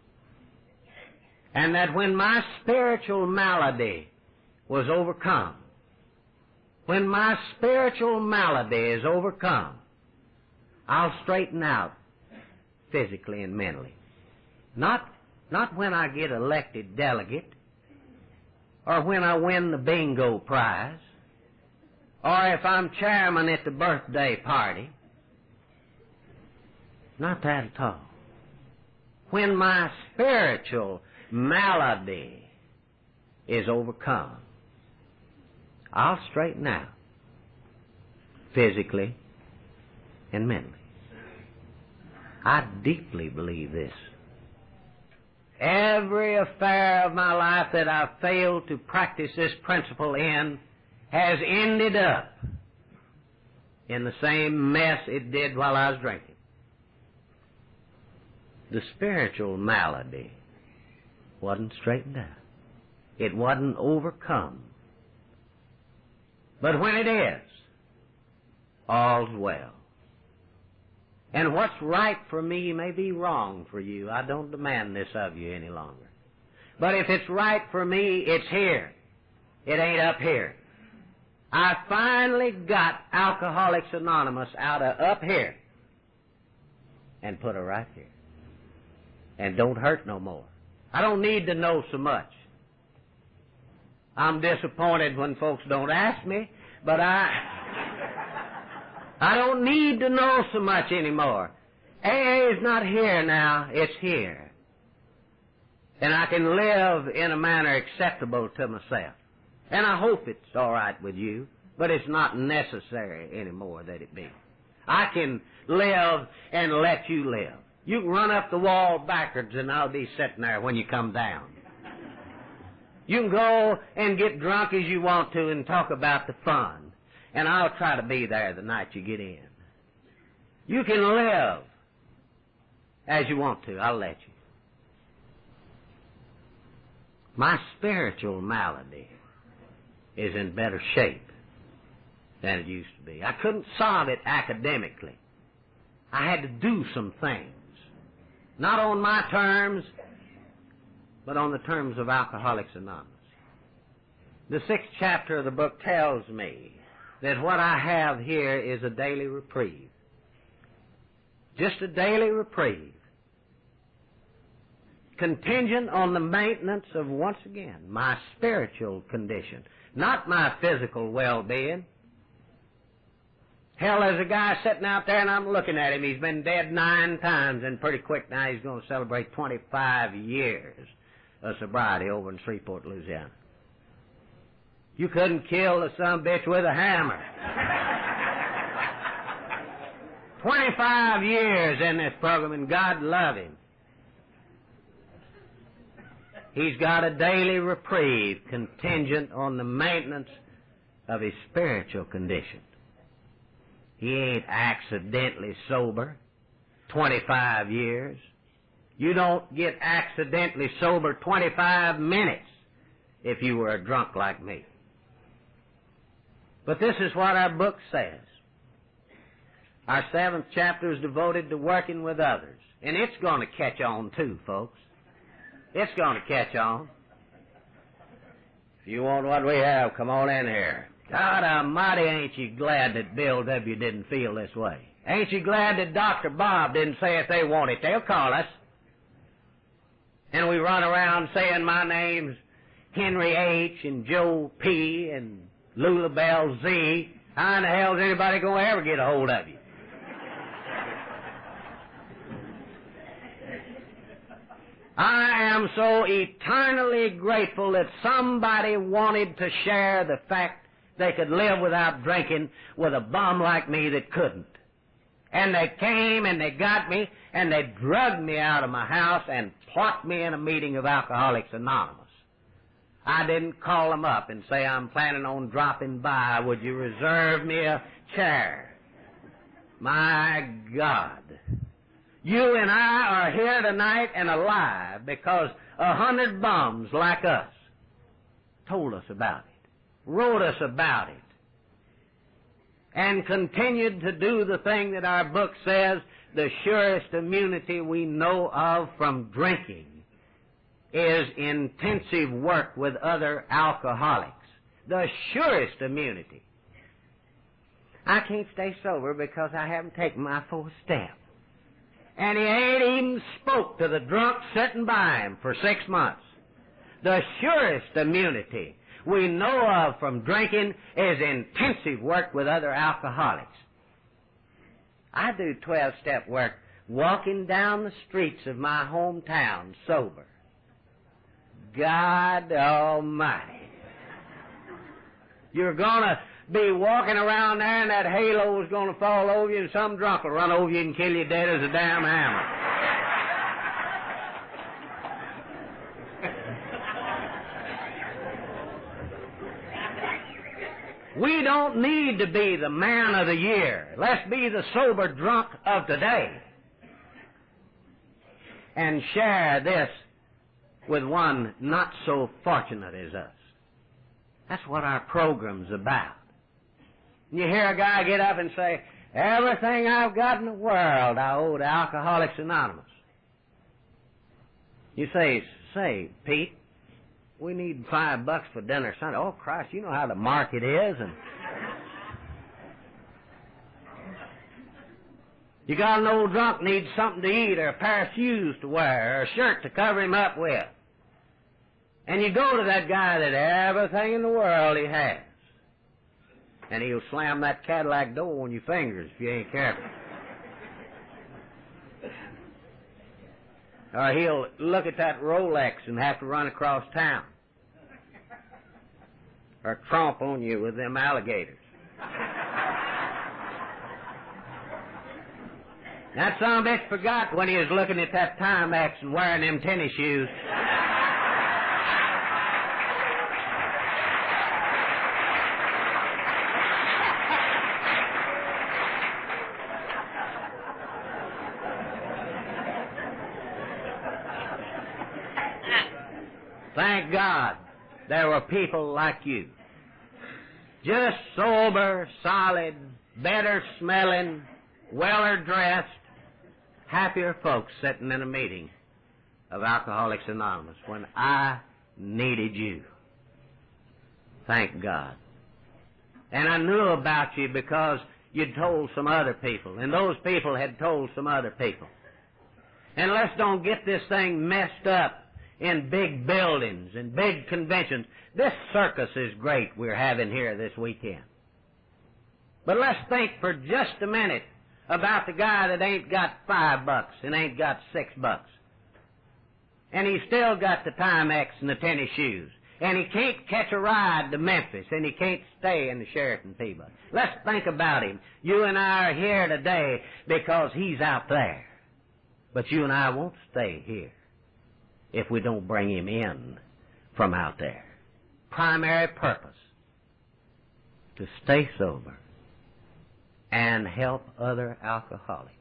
And that when my spiritual malady was overcome, when my spiritual malady is overcome, I'll straighten out physically and mentally. Not when I get elected delegate, or when I win the bingo prize, or if I'm chairman at the birthday party. Not that at all. When my spiritual malady is overcome, I'll straighten out physically and mentally. I deeply believe this. Every affair of my life that I've failed to practice this principle in has ended up in the same mess it did while I was drinking. The spiritual malady wasn't straightened out. It wasn't overcome. But when it is, all's well. And what's right for me may be wrong for you. I don't demand this of you any longer. But if it's right for me, it's here. It ain't up here. I finally got Alcoholics Anonymous out of up here and put her right here. And don't hurt no more. I don't need to know so much. I'm disappointed when folks don't ask me, but I don't need to know so much anymore. AA is not here now, it's here. And I can live in a manner acceptable to myself. And I hope it's all right with you, but it's not necessary anymore that it be. I can live and let you live. You can run up the wall backwards and I'll be sitting there when you come down. You can go and get drunk as you want to and talk about the fun, and I'll try to be there the night you get in. You can live as you want to. I'll let you. My spiritual malady is in better shape than it used to be. I couldn't solve it academically. I had to do some things. Not on my terms, but on the terms of Alcoholics Anonymous. The 6th chapter of the book tells me that what I have here is a daily reprieve. Just a daily reprieve. Contingent on the maintenance of, once again, my spiritual condition, not my physical well-being. Hell, there's a guy sitting out there and I'm looking at him. He's been dead 9 times, and pretty quick now he's going to celebrate 25 years of sobriety over in Shreveport, Louisiana. You couldn't kill the sumbitch with a hammer. 25 years in this program, and God love him. He's got a daily reprieve contingent on the maintenance of his spiritual condition. He ain't accidentally sober 25 years. You don't get accidentally sober 25 minutes if you were a drunk like me. But this is what our book says. Our 7th chapter is devoted to working with others. And it's going to catch on too, folks. It's going to catch on. If you want what we have, come on in here. God almighty, ain't you glad that Bill W. didn't feel this way? Ain't you glad that Dr. Bob didn't say if they want it, they'll call us? And we run around saying my name's Henry H. and Joe P. and Lulabelle Z. How in the hell is anybody going to ever get a hold of you? I am so eternally grateful that somebody wanted to share the fact they could live without drinking with a bum like me that couldn't. And they came and they got me and they drugged me out of my house and plopped me in a meeting of Alcoholics Anonymous. I didn't call them up and say, I'm planning on dropping by. Would you reserve me a chair? My God. You and I are here tonight and alive because 100 bums like us told us about it, wrote us about it, and continued to do the thing that our book says, the surest immunity we know of from drinking is intensive work with other alcoholics. The surest immunity. I can't stay sober because I haven't taken my fourth step. And he ain't even spoke to the drunk sitting by him for 6 months. The surest immunity we know of from drinking is intensive work with other alcoholics. I do 12-step work walking down the streets of my hometown sober. God Almighty. You're going to be walking around there and that halo's going to fall over you and some drunk will run over you and kill you dead as a damn hammer. We don't need to be the man of the year. Let's be the sober drunk of today and share this with one not so fortunate as us. That's what our program's about. You hear a guy get up and say, everything I've got in the world I owe to Alcoholics Anonymous. You say, Pete, we need $5 for dinner Sunday. Oh, Christ, you know how the market is. And you got an old drunk needs something to eat or a pair of shoes to wear or a shirt to cover him up with. And you go to that guy that everything in the world he has. And he'll slam that Cadillac door on your fingers if you ain't careful. Or he'll look at that Rolex and have to run across town. Or tromp on you with them alligators. That son of a bitch forgot when he was looking at that Timex and wearing them tennis shoes. Thank God there were people like you. Just sober, solid, better smelling, weller dressed, happier folks sitting in a meeting of Alcoholics Anonymous when I needed you. Thank God. And I knew about you because you'd told some other people, and those people had told some other people. And let's don't get this thing messed up in big buildings and big conventions. This circus is great we're having here this weekend. But let's think for just a minute about the guy that ain't got $5 and ain't got $6. And he's still got the Timex and the tennis shoes. And he can't catch a ride to Memphis, and he can't stay in the Sheraton Peabody. Let's think about him. You and I are here today because he's out there. But you and I won't stay here if we don't bring him in from out there. Primary purpose, to stay sober and help other alcoholics.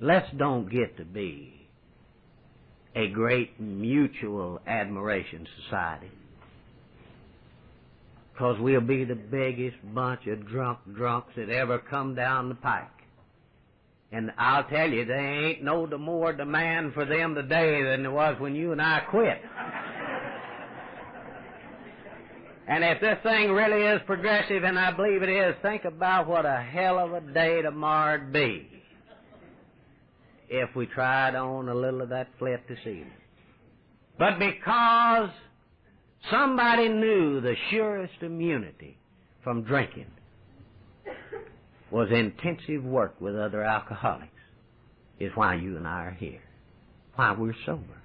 Let's don't get to be a great mutual admiration society, because we'll be the biggest bunch of drunks that ever come down the pike. And I'll tell you, there ain't no more demand for them today than there was when you and I quit. And if this thing really is progressive, and I believe it is, think about what a hell of a day tomorrow'd be if we tried on a little of that flip this evening. But because somebody knew the surest immunity from drinking was intensive work with other alcoholics, is why you and I are here, why we're sober.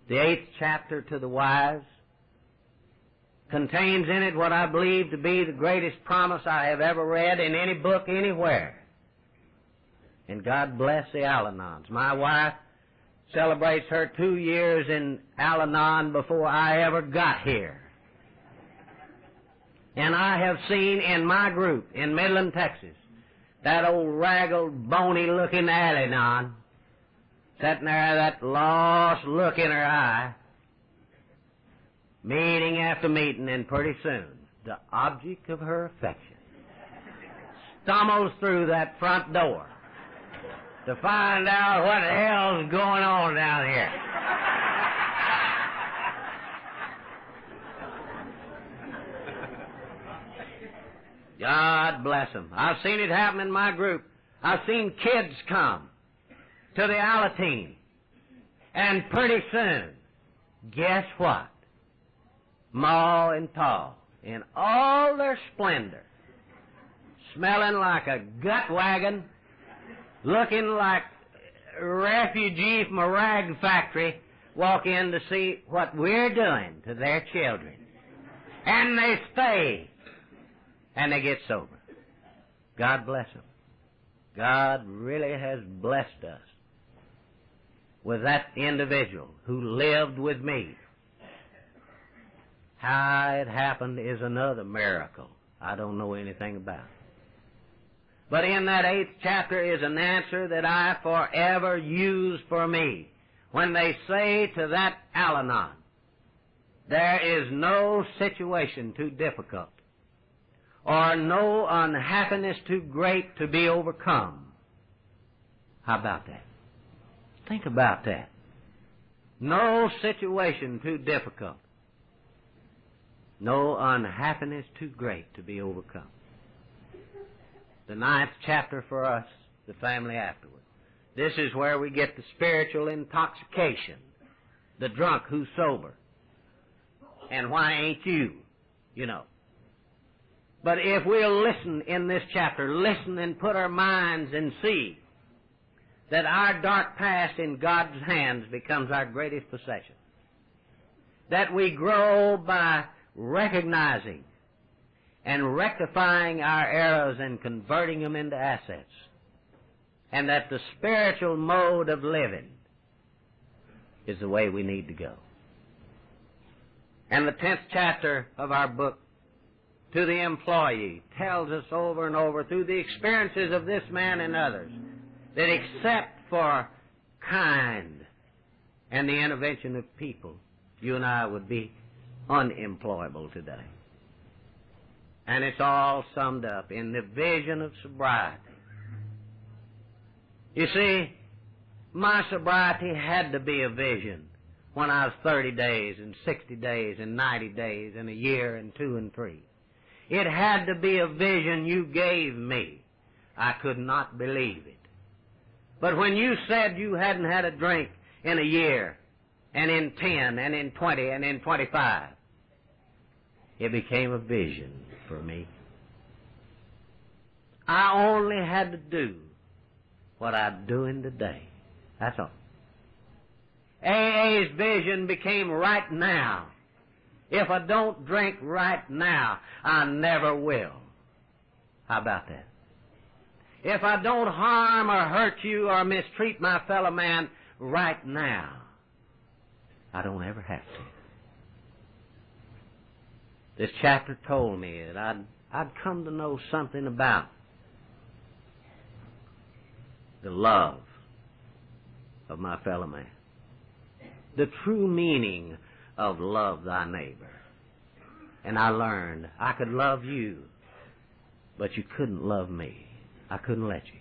The 8th chapter to the wise contains in it what I believe to be the greatest promise I have ever read in any book anywhere. And God bless the Al-Anons. My wife celebrates her 2 years in Al-Anon before I ever got here. And I have seen in my group in Midland, Texas, that old raggled, bony-looking Al-Anon sitting there, that lost look in her eye, meeting after meeting, and pretty soon the object of her affection stumbles through that front door to find out what the hell's going on down here. God bless them. I've seen it happen in my group. I've seen kids come to the Alateen, and pretty soon, guess what? Ma and Pa, in all their splendor, smelling like a gut wagon, looking like a refugee from a rag factory, walk in to see what we're doing to their children. And they stay, and they get sober. God bless them. God really has blessed us with that individual who lived with me. How it happened is another miracle I don't know anything about. But in that 8th chapter is an answer that I forever use for me. When they say to that Al-Anon, there is no situation too difficult or no unhappiness too great to be overcome. How about that? Think about that. No situation too difficult. No unhappiness too great to be overcome. The 9th chapter for us, the family afterward. This is where we get the spiritual intoxication, the drunk who's sober. And why ain't you? You know. But if we'll listen in this chapter, listen and put our minds and see that our dark past in God's hands becomes our greatest possession. That we grow by recognizing and rectifying our errors and converting them into assets. And that the spiritual mode of living is the way we need to go. And the 10th chapter of our book, To the Employee, tells us over and over through the experiences of this man and others that except for kind and the intervention of people, you and I would be unemployable today. And it's all summed up in the vision of sobriety. You see, my sobriety had to be a vision when I was 30 days and 60 days and 90 days and a year and 2 and 3. It had to be a vision you gave me. I could not believe it. But when you said you hadn't had a drink in a year, and in 10, and in 20, and in 25, it became a vision for me. I only had to do what I'm doing today. That's all. AA's vision became right now. If I don't drink right now, I never will. How about that? If I don't harm or hurt you or mistreat my fellow man right now, I don't ever have to. This chapter told me that I'd come to know something about the love of my fellow man. The true meaning of love thy neighbor. And I learned I could love you, but you couldn't love me. I couldn't let you.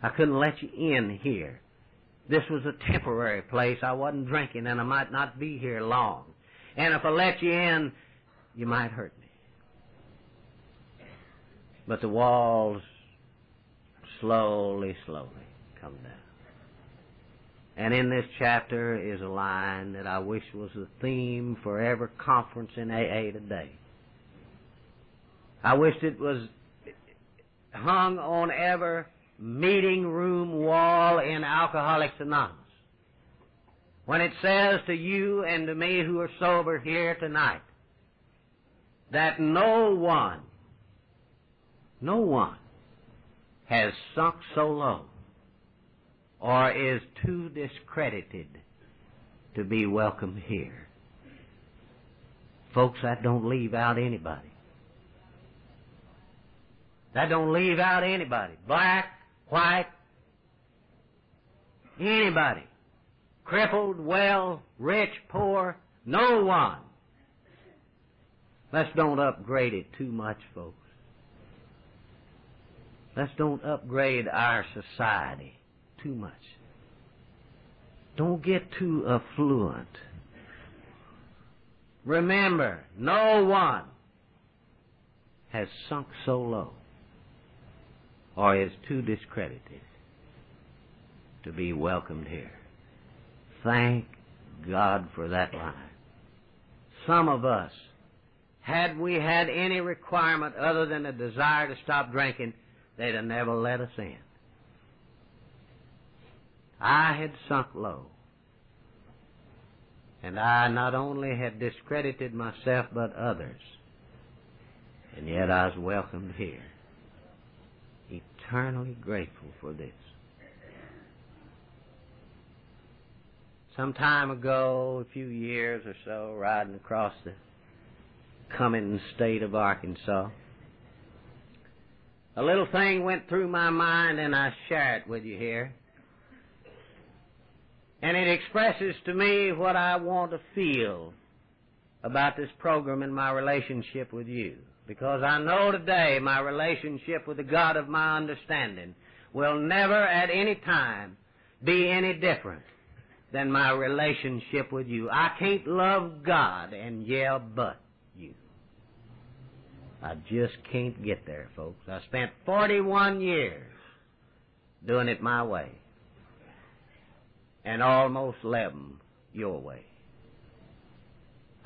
I couldn't let you in here. This was a temporary place. I wasn't drinking, and I might not be here long. And if I let you in, you might hurt me. But the walls slowly come down. And in this chapter is a line that I wish was the theme for every conference in AA today. I wished it was hung on every meeting room wall in Alcoholics Anonymous. When it says to you and to me who are sober here tonight, that no one has sunk so low or is too discredited to be welcome here. Folks, that don't leave out anybody. That don't leave out anybody. Black, white, anybody. Crippled, well, rich, poor, no one. Let's don't upgrade it too much, folks. Let's don't upgrade our society too much. Don't get too affluent. Remember, no one has sunk so low or is too discredited to be welcomed here. Thank God for that line. Some of us, had we had any requirement other than a desire to stop drinking, they'd have never let us in. I had sunk low. And I not only had discredited myself, but others. And yet I was welcomed here. Eternally grateful for this. Some time ago, a few years or so, riding across the Cummins state of Arkansas, a little thing went through my mind, and I share it with you here. And it expresses to me what I want to feel about this program and my relationship with you. Because I know today my relationship with the God of my understanding will never at any time be any different than my relationship with you. I can't love God and yeah, but you. I just can't get there, folks. I spent 41 years doing it my way, and almost 11 your way.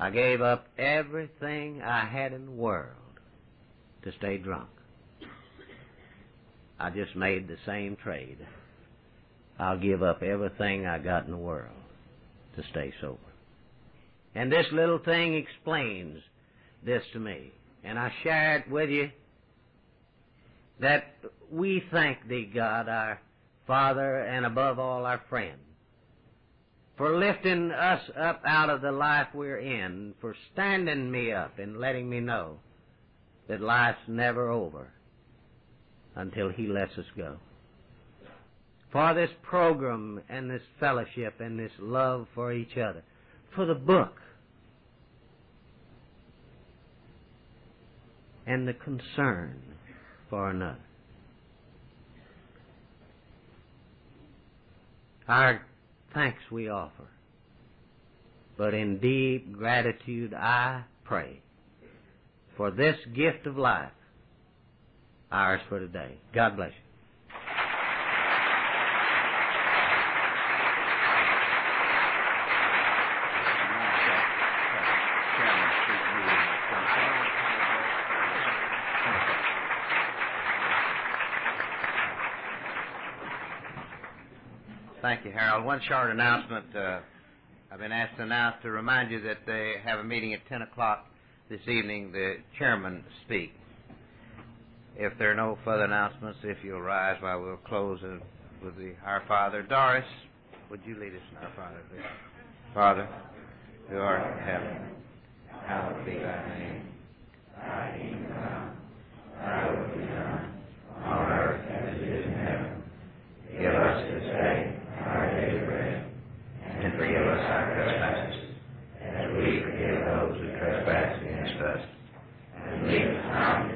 I gave up everything I had in the world to stay drunk. I just made the same trade. I'll give up everything I got in the world to stay sober. And this little thing explains this to me. And I share it with you that we thank Thee, God, our Father, and above all our friend, for lifting us up out of the life we're in, for standing me up and letting me know that life's never over until He lets us go. For this program and this fellowship and this love for each other. For the book and the concern for another. Our thanks we offer, but in deep gratitude I pray for this gift of life, ours for today. God bless you. Thank you, Harold. One short announcement. I've been asked to remind you that they have a meeting at 10 o'clock this evening. The chairman speaks. If there are no further announcements, if you'll rise while we'll close with the Our Father. Doris, would you lead us in Our Father, please? Father, who art in heaven, hallowed be thy name. Thy kingdom come, thy will be done, on earth as it is in heaven. Give us this day our daily bread, and forgive us our trespasses, as we forgive those who trespass against us. And lead us not